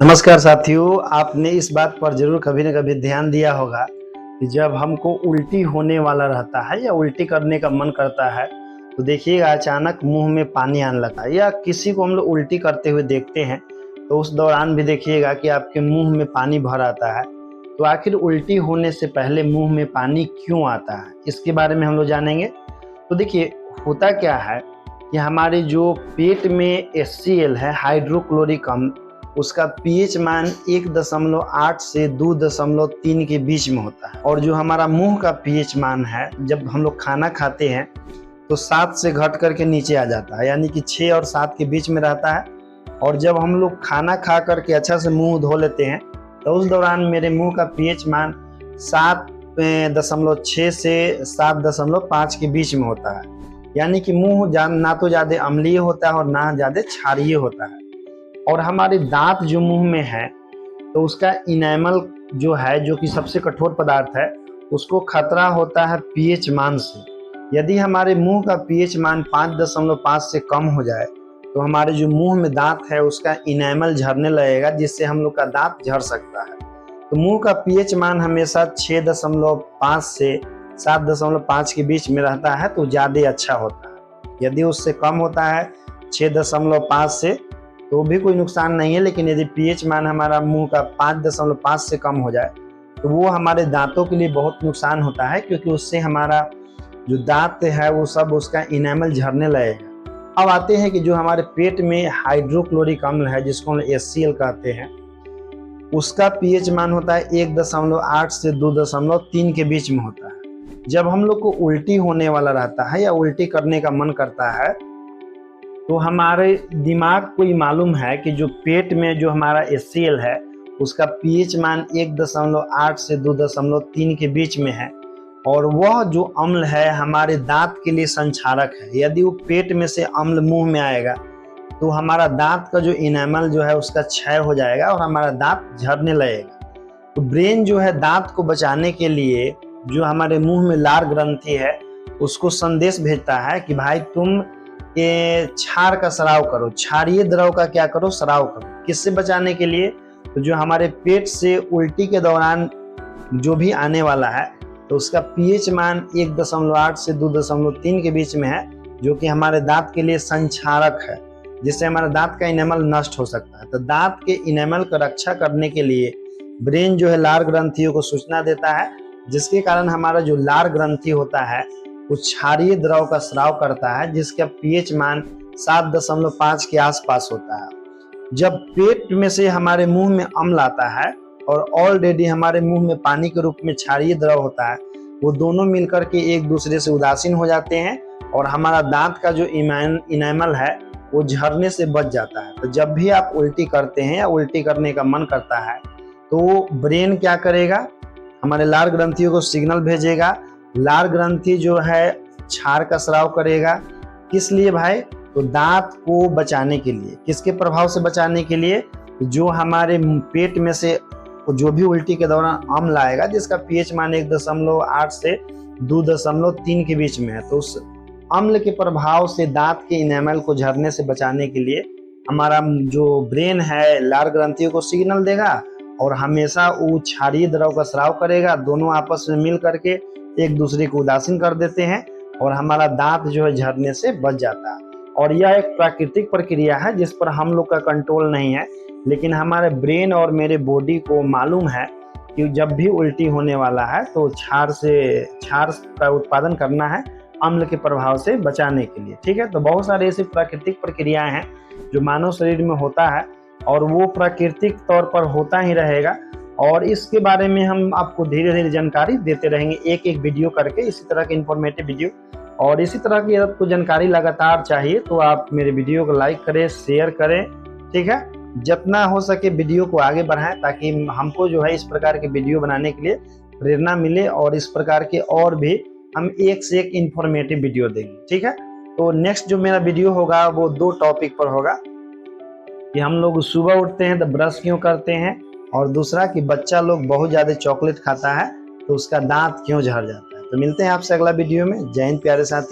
नमस्कार साथियों, आपने इस बात पर जरूर कभी न कभी ध्यान दिया होगा कि जब हमको उल्टी होने वाला रहता है या उल्टी करने का मन करता है तो देखिएगा अचानक मुंह में पानी आने लगता है, या किसी को हम लोग उल्टी करते हुए देखते हैं तो उस दौरान भी देखिएगा कि आपके मुंह में पानी भर आता है। तो आखिर उल्टी होने से पहले मुंह में पानी क्यों आता है, इसके बारे में हम लोग जानेंगे। तो देखिए, होता क्या है कि हमारे जो पेट में HCl है, हाइड्रोक्लोरिक अम्ल, उसका पीएच मान 1.8 से 2.3 के बीच में होता है। और जो हमारा मुंह का पीएच मान है, जब हम लोग खाना खाते हैं तो 7 से घट करके नीचे आ जाता है, यानी कि 6 और 7 के बीच में रहता है। और जब हम लोग खाना खा करके अच्छा से मुंह धो लेते हैं तो उस दौरान मेरे मुंह का पीएच मान 7.6 से 7.5 के बीच में होता है, यानी कि मुंह ना तो ज़्यादा अम्लीय होता है और ना ज़्यादा क्षारीय होता है। और हमारे दांत जो मुंह में है तो उसका इनेमल जो है, जो कि सबसे कठोर पदार्थ है, उसको खतरा होता है पीएच मान से। यदि हमारे मुंह का पीएच मान 5.5 से कम हो जाए तो हमारे जो मुंह में दांत है उसका इनेमल झड़ने लगेगा, जिससे हम लोग का दांत झड़ सकता है। तो मुंह का पीएच मान हमेशा 6.5 से 7.5 के बीच में रहता है तो ज़्यादा अच्छा होता है। यदि उससे कम होता है 6.5 से तो भी कोई नुकसान नहीं है, लेकिन यदि पीएच मान हमारा मुंह का 5.5 से कम हो जाए तो वो हमारे दांतों के लिए बहुत नुकसान होता है, क्योंकि उससे हमारा जो दांत है वो सब उसका इनेमल झड़ने लगेगा। अब आते हैं कि जो हमारे पेट में हाइड्रोक्लोरिक अम्ल है, जिसको हम HCl कहते हैं, उसका पीएच मान होता है 1.8 से 2.3 के बीच में होता है। जब हम लोग को उल्टी होने वाला रहता है या उल्टी करने का मन करता है तो हमारे दिमाग को ये मालूम है कि जो पेट में जो हमारा HCl है उसका पीएच मान 1.8 से 2.3 के बीच में है, और वह जो अम्ल है हमारे दांत के लिए संक्षारक है। यदि वो पेट में से अम्ल मुंह में आएगा तो हमारा दांत का जो इनेमल जो है उसका क्षय हो जाएगा और हमारा दांत झड़ने लगेगा। तो ब्रेन जो है दांत को बचाने के लिए जो हमारे मुंह में लार ग्रंथि है उसको संदेश भेजता है कि भाई तुम ये क्षार का स्राव करो, क्षारीय द्रव का क्या करो, स्राव करो। किससे बचाने के लिए? तो जो हमारे पेट से उल्टी के दौरान जो भी आने वाला है तो उसका पीएच मान 1.8 से 2.3 के बीच में है, जो कि हमारे दांत के लिए संक्षारक है, जिससे हमारे दांत का इनेमल नष्ट हो सकता है। तो दांत के इनेमल का रक्षा करने के लिए ब्रेन जो है लार ग्रंथियों को सूचना देता है, जिसके कारण हमारा जो लार ग्रंथि होता है वो क्षारीय द्रव का स्राव करता है, जिसका पीएच मान 7.5 के आसपास होता है। जब पेट में से हमारे मुंह में अम्ल आता है और ऑलरेडी हमारे मुंह में पानी के रूप में क्षारीय द्रव होता है, वो दोनों मिलकर के एक दूसरे से उदासीन हो जाते हैं और हमारा दांत का जो इनेमल है वो झड़ने से बच जाता है। तो जब भी आप उल्टी करते हैं या उल्टी करने का मन करता है तो ब्रेन क्या करेगा, हमारे लार ग्रंथियों को सिग्नल भेजेगा। लार ग्रंथि जो है क्षार का स्राव करेगा। किस लिए भाई? तो दांत को बचाने के लिए। किसके प्रभाव से बचाने के लिए? जो हमारे पेट में से जो भी उल्टी के दौरान अम्ल आएगा जिसका पीएच मान 1.8 से 2.3 के बीच में है, तो उस अम्ल के प्रभाव से दांत के इनेमल को झड़ने से बचाने के लिए हमारा जो ब्रेन है लार ग्रंथियों को सिग्नल देगा और हमेशा वो क्षारीय द्रव का स्राव करेगा। दोनों आपस में मिल करके एक दूसरे को उदासीन कर देते हैं और हमारा दांत जो है झड़ने से बच जाता है। और यह एक प्राकृतिक प्रक्रिया है जिस पर हम लोग का कंट्रोल नहीं है, लेकिन हमारे ब्रेन और मेरे बॉडी को मालूम है कि जब भी उल्टी होने वाला है तो क्षार का उत्पादन करना है अम्ल के प्रभाव से बचाने के लिए। ठीक है, तो बहुत सारे ऐसी प्राकृतिक प्रक्रियाएं हैं जो मानव शरीर में होता है और वो प्राकृतिक तौर पर होता ही रहेगा, और इसके बारे में हम आपको धीरे धीरे जानकारी देते रहेंगे एक एक वीडियो करके, इसी तरह के इंफॉर्मेटिव वीडियो। और इसी तरह की आपको जानकारी लगातार चाहिए तो आप मेरे वीडियो को लाइक करें, शेयर करें। ठीक है, जितना हो सके वीडियो को आगे बढ़ाएं ताकि हमको जो है इस प्रकार के वीडियो बनाने के लिए प्रेरणा मिले और इस प्रकार के और भी हम एक से एक इंफॉर्मेटिव वीडियो देंगे। ठीक है, तो नेक्स्ट जो मेरा वीडियो होगा वो 2 टॉपिक पर होगा कि हम लोग सुबह उठते हैं तो ब्रश क्यों करते हैं, और दूसरा कि बच्चा लोग बहुत ज़्यादा चॉकलेट खाता है तो उसका दांत क्यों झड़ जाता है। तो मिलते हैं आपसे अगला वीडियो में। जय हिंद प्यारे साथी।